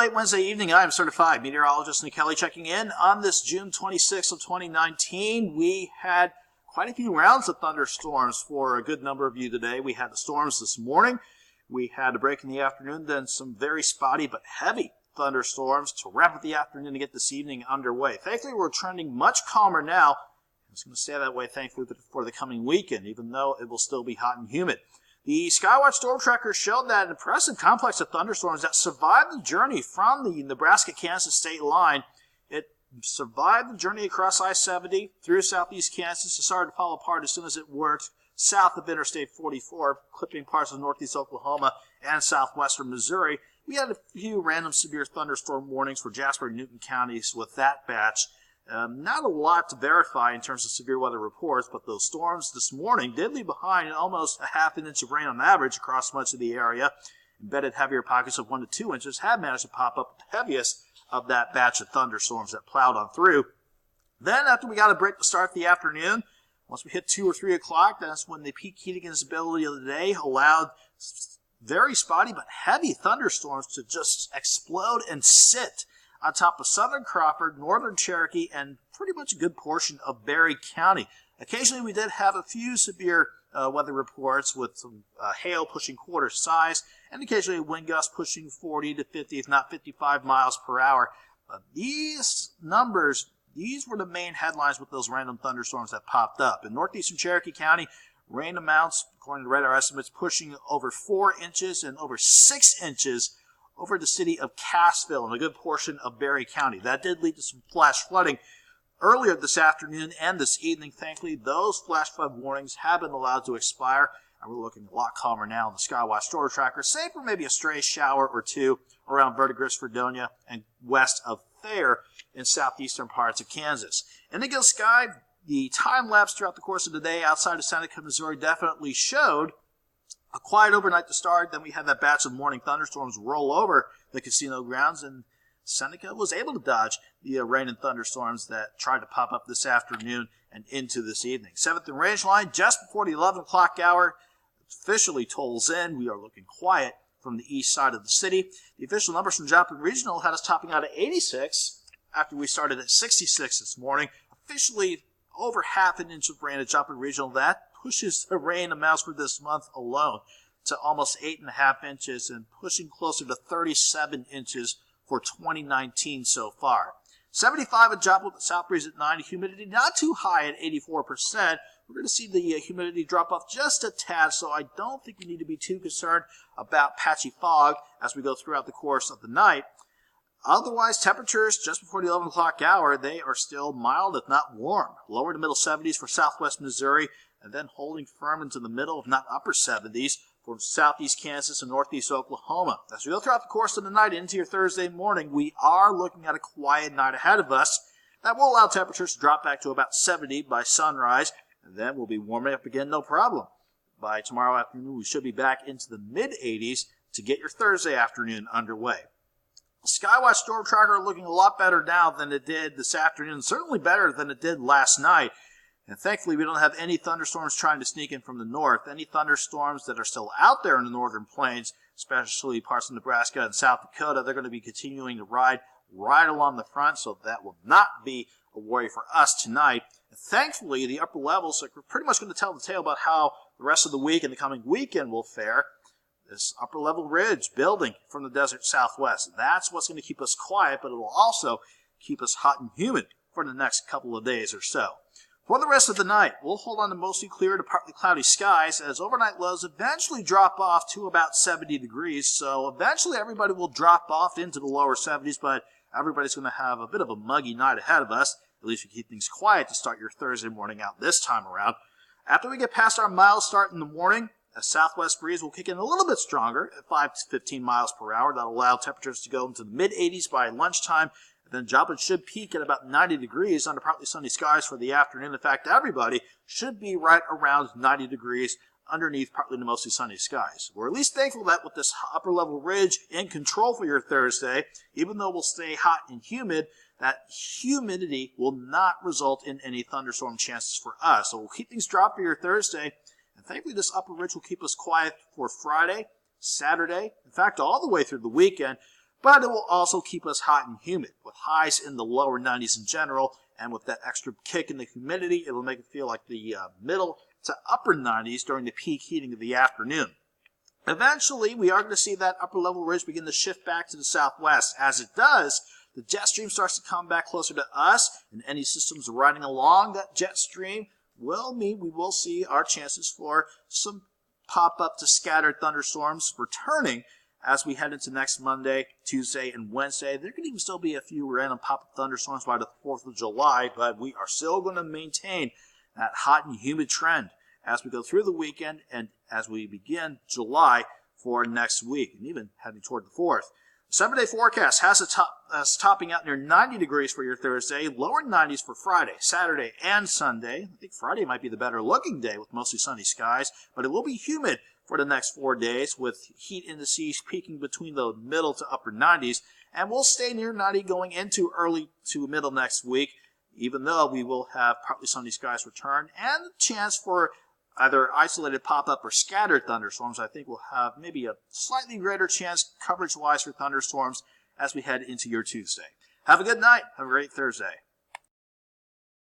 late Wednesday evening. I am certified meteorologist Nick Kelly checking in on this June 26th of 2019. We had quite a few rounds of thunderstorms for a good number of you today. We had the storms this morning. We had a break in the afternoon, then some very spotty but heavy thunderstorms to wrap up the afternoon to get this evening underway. Thankfully, we're trending much calmer now. It's going to stay that way, thankfully, for the coming weekend, even though it will still be hot and humid. The Skywatch Storm Tracker showed that an impressive complex of thunderstorms that survived the journey from the Nebraska-Kansas state line. It survived the journey across I-70 through southeast Kansas. It started to fall apart as soon as it worked south of Interstate 44, clipping parts of northeast Oklahoma and southwestern Missouri. We had a few random severe thunderstorm warnings for Jasper and Newton counties with that batch. Not a lot to verify in terms of severe weather reports, but those storms this morning did leave behind almost a half an inch of rain on average across much of the area. Embedded heavier pockets of 1 to 2 inches have managed to pop up the heaviest of that batch of thunderstorms that plowed on through. Then after we got a break to start the afternoon, once we hit 2 or 3 o'clock, that's when the peak heating instability of the day allowed very spotty but heavy thunderstorms to just explode and sit on top of southern Crawford, northern Cherokee, and pretty much a good portion of Berry County. Occasionally we did have a few severe weather reports with some hail pushing quarter size, and occasionally wind gusts pushing 40 to 50, if not 55 miles per hour. But these numbers, these were the main headlines with those random thunderstorms that popped up. In northeastern Cherokee County, rain amounts, according to radar estimates, pushing over 4 inches and over 6 inches over the city of Cassville and a good portion of Berry County. That did lead to some flash flooding earlier this afternoon and this evening. Thankfully, those flash flood warnings have been allowed to expire, and we're looking a lot calmer now on the Skywatch Storm Tracker, save for maybe a stray shower or two around Verdigris, Fredonia, and west of Thayer in southeastern parts of Kansas. In the Gill sky, the time lapse throughout the course of the day outside of Seneca, Missouri definitely showed a quiet overnight to start. Then we had that batch of morning thunderstorms roll over the casino grounds, and Seneca was able to dodge the rain and thunderstorms that tried to pop up this afternoon and into this evening. 7th and range line, just before the 11 o'clock hour, officially tolls in. We are looking quiet from the east side of the city. The official numbers from Joplin Regional had us topping out at 86 after we started at 66 this morning. Officially over half an inch of rain at Joplin Regional. That pushes the rain amounts for this month alone to almost 8.5 inches and pushing closer to 37 inches for 2019 so far. 75 at Joplin, the south breeze at 90, humidity not too high at 84%. We're going to see the humidity drop off just a tad, so I don't think you need to be too concerned about patchy fog as we go throughout the course of the night. Otherwise, temperatures just before the 11 o'clock hour, they are still mild, if not warm. Lower to middle 70s for southwest Missouri, and then holding firm into the middle, if not upper 70s, for southeast Kansas and northeast Oklahoma. As we go throughout the course of the night into your Thursday morning, we are looking at a quiet night ahead of us. That will allow temperatures to drop back to about 70 by sunrise, and then we'll be warming up again, no problem. By tomorrow afternoon, we should be back into the mid-80s to get your Thursday afternoon underway. The Skywatch Storm Tracker looking a lot better now than it did this afternoon, certainly better than it did last night. And thankfully, we don't have any thunderstorms trying to sneak in from the north. Any thunderstorms that are still out there in the northern plains, especially parts of Nebraska and South Dakota, they're going to be continuing to ride right along the front, so that will not be a worry for us tonight. And thankfully, the upper levels are pretty much going to tell the tale about how the rest of the week and the coming weekend will fare. This upper level ridge building from the desert southwest, that's what's going to keep us quiet, but it will also keep us hot and humid for the next couple of days or so. For the rest of the night, we'll hold on to mostly clear to partly cloudy skies as overnight lows eventually drop off to about 70 degrees. So eventually everybody will drop off into the lower 70s, but everybody's going to have a bit of a muggy night ahead of us. At least you keep things quiet to start your Thursday morning out this time around. After we get past our mild start in the morning, a southwest breeze will kick in a little bit stronger at 5 to 15 miles per hour. That'll allow temperatures to go into the mid-80s by lunchtime. Then Joplin should peak at about 90 degrees under partly sunny skies for the afternoon. In fact, everybody should be right around 90 degrees underneath partly to mostly sunny skies. We're at least thankful that with this upper level ridge in control for your Thursday, even though we'll stay hot and humid, that humidity will not result in any thunderstorm chances for us. So we'll keep things dry for your Thursday, and thankfully this upper ridge will keep us quiet for Friday, Saturday, in fact all the way through the weekend. but it will also keep us hot and humid, with highs in the lower 90s in general, and with that extra kick in the humidity, it will make it feel like the middle to upper 90s during the peak heating of the afternoon. Eventually, we are going to see that upper level ridge begin to shift back to the southwest. As it does, the jet stream starts to come back closer to us, and any systems riding along that jet stream will mean we will see our chances for some pop-up to scattered thunderstorms returning as we head into next Monday, Tuesday, and Wednesday. There could even still be a few random pop-up thunderstorms by the 4th of July, but we are still going to maintain that hot and humid trend as we go through the weekend and as we begin July for next week, and even heading toward the 4th. 7-day forecast has us topping out near 90 degrees for your Thursday, lower 90s for Friday, Saturday, and Sunday. I think Friday might be the better looking day with mostly sunny skies, but it will be humid for the next 4 days with heat indices peaking between the middle to upper 90s, and we'll stay near 90 going into early to middle next week, even though we will have partly sunny skies return and a chance for either isolated pop-up or scattered thunderstorms. I think we'll have maybe a slightly greater chance coverage-wise for thunderstorms as we head into your Tuesday. Have a good night. Have a great Thursday.